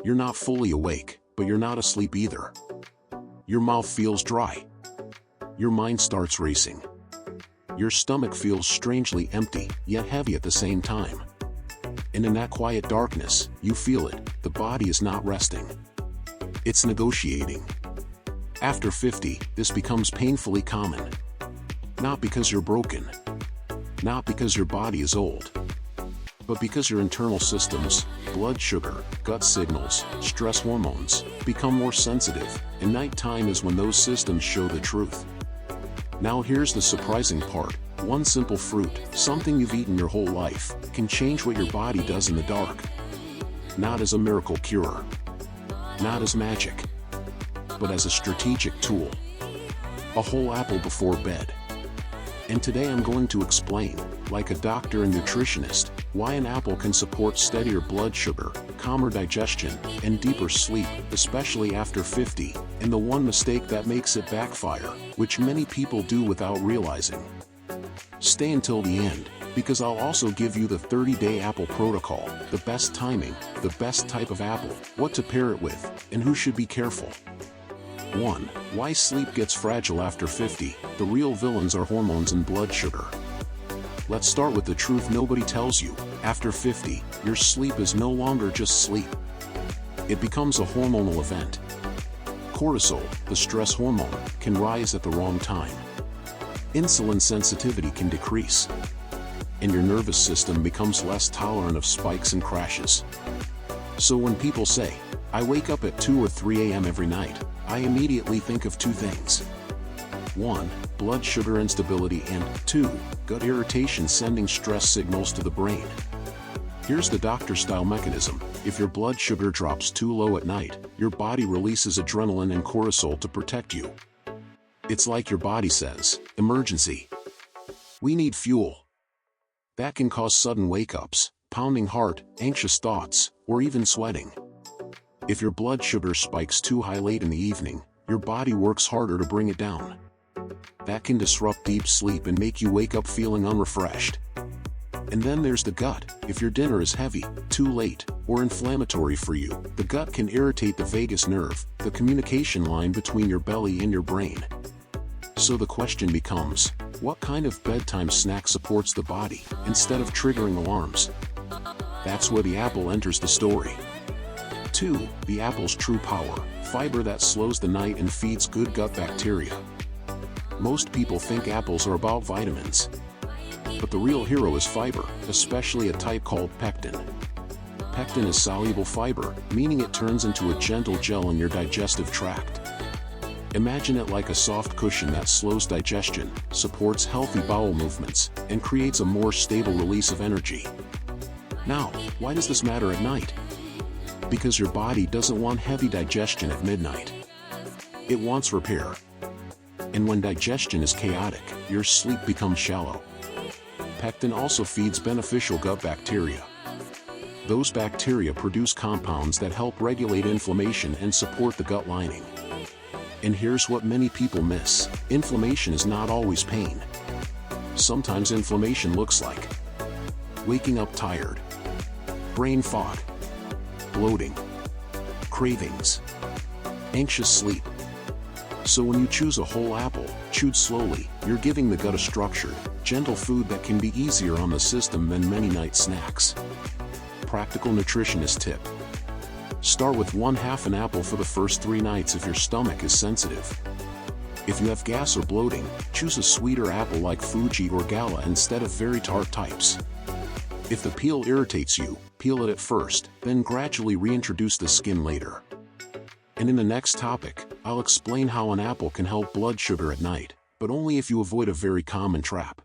You're not fully awake, but you're not asleep either. Your mouth feels dry. Your mind starts racing. Your stomach feels strangely empty, yet heavy at the same time. And in that quiet darkness, you feel it, the body is not resting. It's negotiating. After 50, this becomes painfully common. Not because you're broken. Not because your body is old. But because your internal systems, blood sugar, gut signals, stress hormones, become more sensitive, and nighttime is when those systems show the truth. Now here's the surprising part. One simple fruit, something you've eaten your whole life, can change what your body does in the dark. Not as a miracle cure. Not as magic. But as a strategic tool. A whole apple before bed. And today I'm going to explain, like a doctor and nutritionist, why an apple can support steadier blood sugar, calmer digestion, and deeper sleep, especially after 50, and the one mistake that makes it backfire, which many people do without realizing. Stay until the end, because I'll also give you the 30-day apple protocol, the best timing, the best type of apple, what to pair it with, and who should be careful. 1. Why sleep gets fragile after 50. The real villains are hormones and blood sugar. Let's start with the truth nobody tells you. After 50, your sleep is no longer just sleep. It becomes a hormonal event. Cortisol, the stress hormone, can rise at the wrong time. Insulin sensitivity can decrease. And your nervous system becomes less tolerant of spikes and crashes. So when people say, I wake up at 2 or 3 a.m. every night, I immediately think of two things. 1. Blood sugar instability, and 2. Gut irritation sending stress signals to the brain. Here's the doctor-style mechanism. If your blood sugar drops too low at night, your body releases adrenaline and cortisol to protect you. It's like your body says, emergency. We need fuel. That can cause sudden wake-ups, pounding heart, anxious thoughts, or even sweating. If your blood sugar spikes too high late in the evening, your body works harder to bring it down. That can disrupt deep sleep and make you wake up feeling unrefreshed. And then there's the gut. If your dinner is heavy, too late, or inflammatory for you, the gut can irritate the vagus nerve, the communication line between your belly and your brain. So the question becomes, what kind of bedtime snack supports the body, instead of triggering alarms? That's where the apple enters the story. 2. The apple's true power, fiber that slows the night and feeds good gut bacteria. Most people think apples are about vitamins. But the real hero is fiber, especially a type called pectin. Pectin is soluble fiber, meaning it turns into a gentle gel in your digestive tract. Imagine it like a soft cushion that slows digestion, supports healthy bowel movements, and creates a more stable release of energy. Now, why does this matter at night? Because your body doesn't want heavy digestion at midnight. It wants repair. And when digestion is chaotic, your sleep becomes shallow. Pectin also feeds beneficial gut bacteria. Those bacteria produce compounds that help regulate inflammation and support the gut lining. And here's what many people miss. Inflammation is not always pain. Sometimes inflammation looks like waking up tired, brain fog, bloating, cravings, anxious sleep. So when you choose a whole apple, chewed slowly, you're giving the gut a structured, gentle food that can be easier on the system than many night snacks. Practical nutritionist tip. Start with 1/2 an apple for the first 3 nights if your stomach is sensitive. If you have gas or bloating, choose a sweeter apple like Fuji or Gala instead of very tart types. If the peel irritates you, peel it at first, then gradually reintroduce the skin later. And in the next topic, I'll explain how an apple can help blood sugar at night, but only if you avoid a very common trap.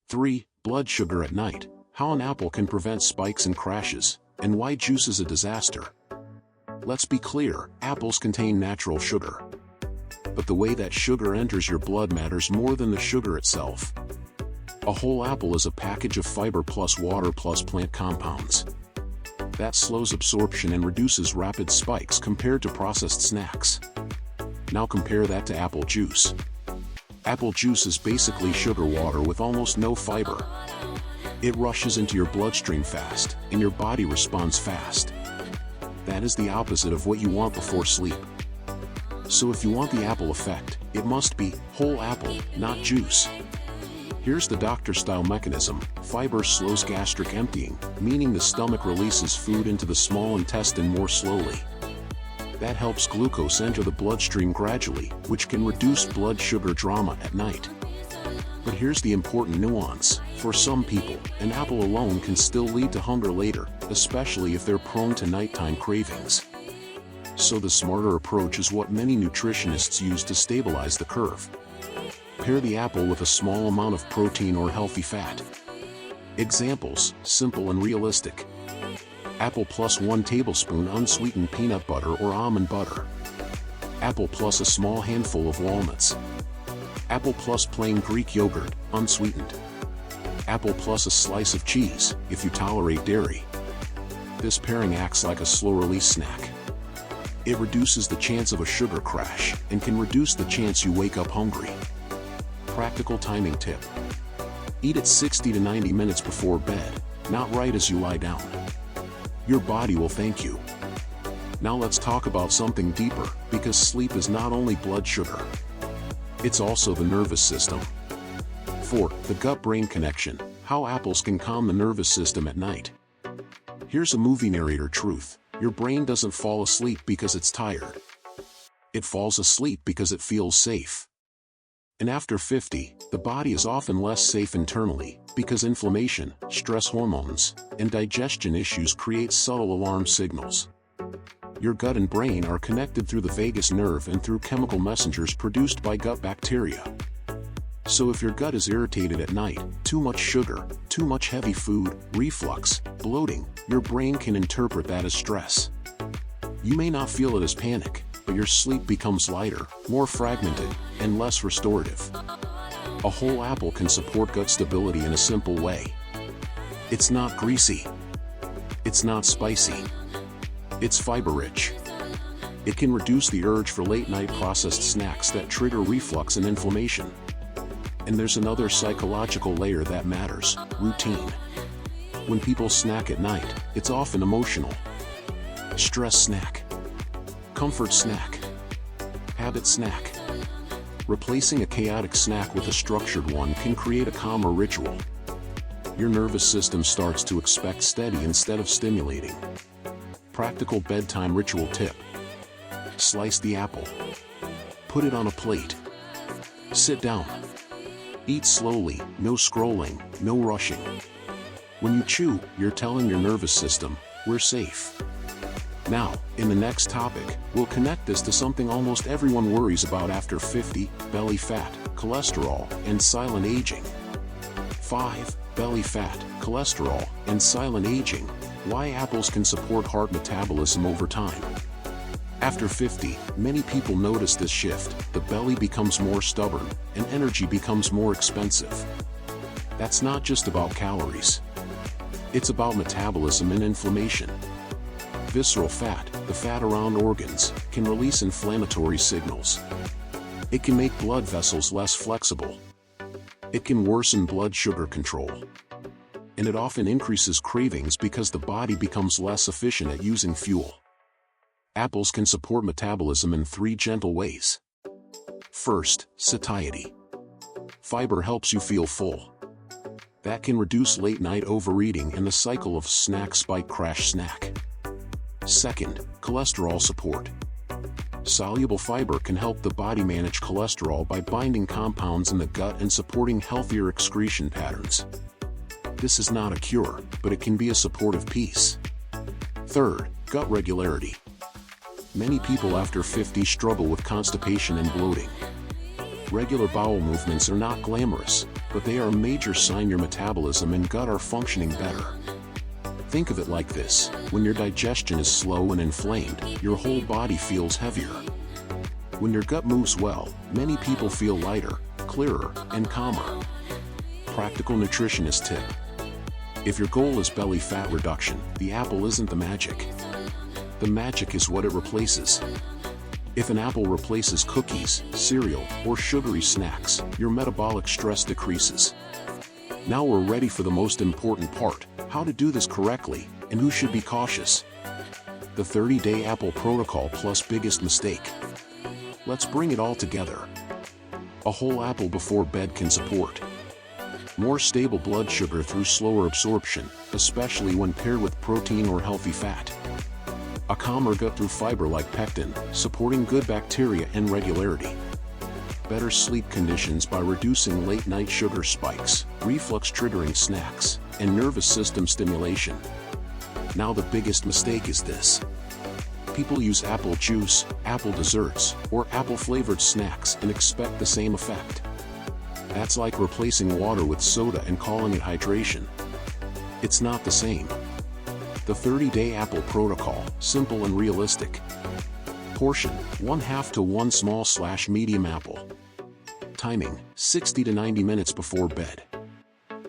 3. Blood sugar at night. How an apple can prevent spikes and crashes, and why juice is a disaster. Let's be clear, apples contain natural sugar. But the way that sugar enters your blood matters more than the sugar itself. A whole apple is a package of fiber plus water plus plant compounds. That slows absorption and reduces rapid spikes compared to processed snacks. Now compare that to apple juice. Apple juice is basically sugar water with almost no fiber. It rushes into your bloodstream fast, and your body responds fast. That is the opposite of what you want before sleep. So if you want the apple effect, it must be whole apple, not juice. Here's the doctor-style mechanism. Fiber slows gastric emptying, meaning the stomach releases food into the small intestine more slowly. That helps glucose enter the bloodstream gradually, which can reduce blood sugar drama at night. But here's the important nuance. For some people, an apple alone can still lead to hunger later, especially if they're prone to nighttime cravings. So the smarter approach is what many nutritionists use to stabilize the curve. Pair the apple with a small amount of protein or healthy fat. Examples, simple and realistic. Apple plus 1 tablespoon unsweetened peanut butter or almond butter. Apple plus a small handful of walnuts. Apple plus plain Greek yogurt, unsweetened. Apple plus a slice of cheese, if you tolerate dairy. This pairing acts like a slow-release snack. It reduces the chance of a sugar crash and can reduce the chance you wake up hungry. Practical timing tip. Eat at 60 to 90 minutes before bed, not right as you lie down. Your body will thank you. Now let's talk about something deeper, because sleep is not only blood sugar. It's also the nervous system. 4. The gut-brain connection. How apples can calm the nervous system at night. Here's a movie narrator truth. Your brain doesn't fall asleep because it's tired. It falls asleep because it feels safe. And after 50, the body is often less safe internally, because inflammation, stress hormones, and digestion issues create subtle alarm signals. Your gut and brain are connected through the vagus nerve and through chemical messengers produced by gut bacteria. So if your gut is irritated at night, too much sugar, too much heavy food, reflux, bloating, your brain can interpret that as stress. You may not feel it as panic, but your sleep becomes lighter, more fragmented, and less restorative. A whole apple can support gut stability in a simple way. It's not greasy. It's not spicy. It's fiber-rich. It can reduce the urge for late-night processed snacks that trigger reflux and inflammation. And there's another psychological layer that matters: routine. When people snack at night, it's often emotional. Stress snack. Comfort snack. Habit snack. Replacing a chaotic snack with a structured one can create a calmer ritual. Your nervous system starts to expect steady instead of stimulating. Practical bedtime ritual tip. Slice the apple. Put it on a plate. Sit down. Eat slowly, no scrolling, no rushing. When you chew, you're telling your nervous system, we're safe. Now, in the next topic, we'll connect this to something almost everyone worries about after 50, belly fat, cholesterol, and silent aging. 5. Belly fat, cholesterol, and silent aging. Why apples can support heart metabolism over time. After 50, many people notice this shift. The belly becomes more stubborn, and energy becomes more expensive. That's not just about calories. It's about metabolism and inflammation. Visceral fat, the fat around organs, can release inflammatory signals. It can make blood vessels less flexible. It can worsen blood sugar control. And it often increases cravings because the body becomes less efficient at using fuel. Apples can support metabolism in 3 gentle ways. First, satiety. Fiber helps you feel full. That can reduce late-night overeating and the cycle of snack spike crash snack. Second, cholesterol support. Soluble fiber can help the body manage cholesterol by binding compounds in the gut and supporting healthier excretion patterns. This is not a cure, but it can be a supportive piece. Third, gut regularity. Many people after 50 struggle with constipation and bloating. Regular bowel movements are not glamorous, but they are a major sign your metabolism and gut are functioning better. Think of it like this: when your digestion is slow and inflamed, your whole body feels heavier. When your gut moves well, many people feel lighter, clearer, and calmer. Practical nutritionist tip. If your goal is belly fat reduction, the apple isn't the magic. The magic is what it replaces. If an apple replaces cookies, cereal, or sugary snacks, your metabolic stress decreases. Now we're ready for the most important part: how to do this correctly, and who should be cautious. The 30-day apple protocol plus biggest mistake. Let's bring it all together. A whole apple before bed can support more stable blood sugar through slower absorption, especially when paired with protein or healthy fat. A calmer gut through fiber like pectin, supporting good bacteria and regularity. Better sleep conditions by reducing late-night sugar spikes, reflux-triggering snacks, and nervous system stimulation. Now the biggest mistake is this. People use apple juice, apple desserts, or apple-flavored snacks and expect the same effect. That's like replacing water with soda and calling it hydration. It's not the same. The 30-day apple protocol, simple and realistic. Portion, 1/2 to 1 small/medium apple. Timing, 60 to 90 minutes before bed.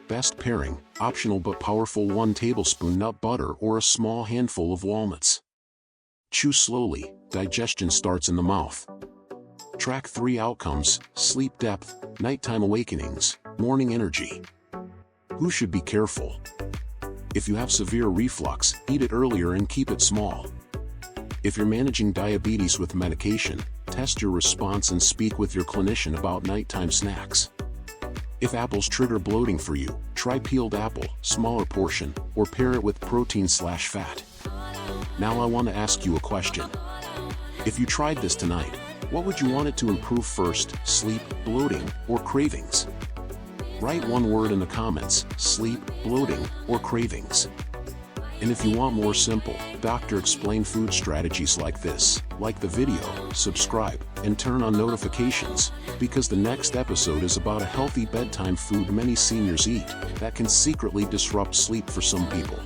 Best pairing, optional but powerful, 1 tablespoon nut butter or a small handful of walnuts. Chew slowly, digestion starts in the mouth. Track 3 outcomes: sleep depth, nighttime awakenings, morning energy. Who should be careful? If you have severe reflux, eat it earlier and keep it small. If you're managing diabetes with medication, test your response and speak with your clinician about nighttime snacks. If apples trigger bloating for you, try peeled apple, smaller portion, or pair it with protein/fat. Now I want to ask you a question. If you tried this tonight, what would you want it to improve first, sleep, bloating, or cravings? Write one word in the comments: sleep, bloating, or cravings. And if you want more simple, doctor-explained food strategies like this, like the video, subscribe, and turn on notifications, because the next episode is about a healthy bedtime food many seniors eat that can secretly disrupt sleep for some people.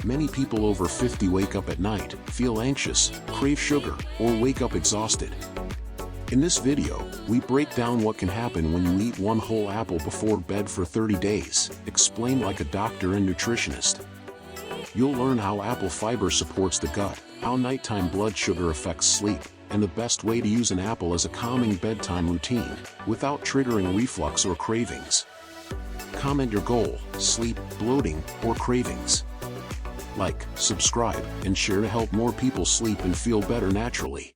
Many people over 50 wake up at night, feel anxious, crave sugar, or wake up exhausted. In this video, we break down what can happen when you eat 1 whole apple before bed for 30 days, explained like a doctor and nutritionist. You'll learn how apple fiber supports the gut, how nighttime blood sugar affects sleep, and the best way to use an apple as a calming bedtime routine, without triggering reflux or cravings. Comment your goal: sleep, bloating, or cravings. Like, subscribe, and share to help more people sleep and feel better naturally.